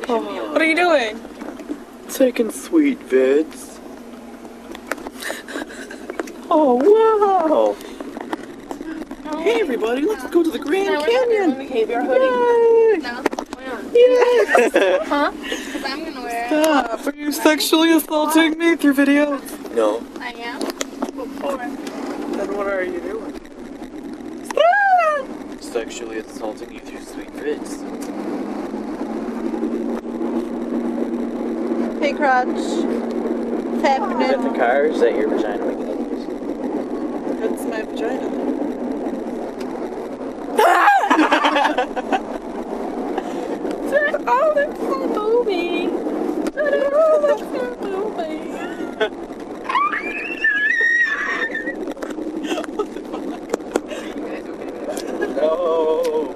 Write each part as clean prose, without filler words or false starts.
Oh, what are you doing? Taking sweet vids. Oh, wow. Hey, everybody, let's go to the Grand Canyon. Yay! No. Yeah. Huh? Because I'm going to wear it. Stop. Are you sexually assaulting me through video? No. I am. Before. Then what are you doing? Sexually assaulting you through sweet vids. Hey, Crotch. What's Is that happening? the car? Is that your vagina making that noise? That's my vagina. Oh, that's so movie. Oh, that's so movie. No.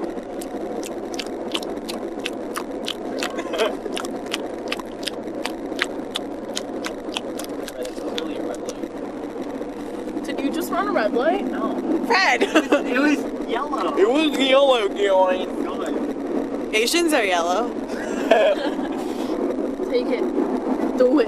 Did you just run a red light? No. Fred! It was yellow. It was yellow, going. Asians are yellow. Take it. Do it.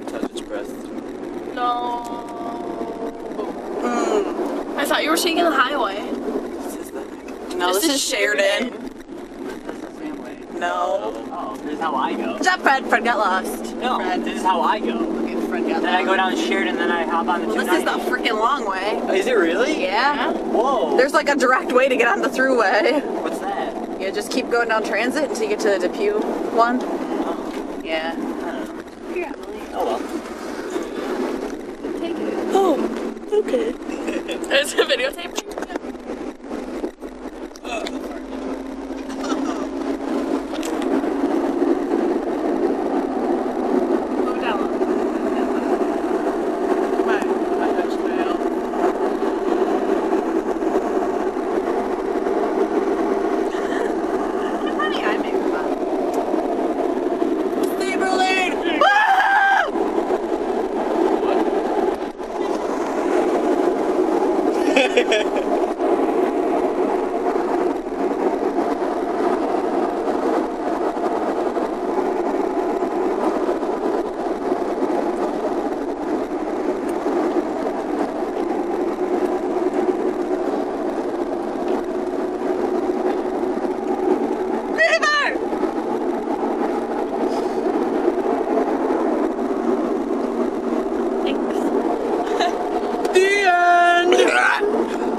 Touch its breast. No. I thought you were taking the highway. No, this is Sheridan. That's the same way. No. Oh, this is how I go. Good job, Fred. Fred got lost. No, Fred. this is how I go. Okay, Fred got Then I lost. go down Sheridan, then I hop on the Well, this is the 290. freaking long way. Is it really? Yeah. Whoa. There's like a direct way to get on the throughway. What's that? You just keep going down transit until you get to the Depew one. Oh, Yeah. I don't know. Here, Emily. Oh well. Take it. Oh, okay. Is it videotaping? Go down. My Dutch trail. Honey, I make fun. Saber lane! Ah!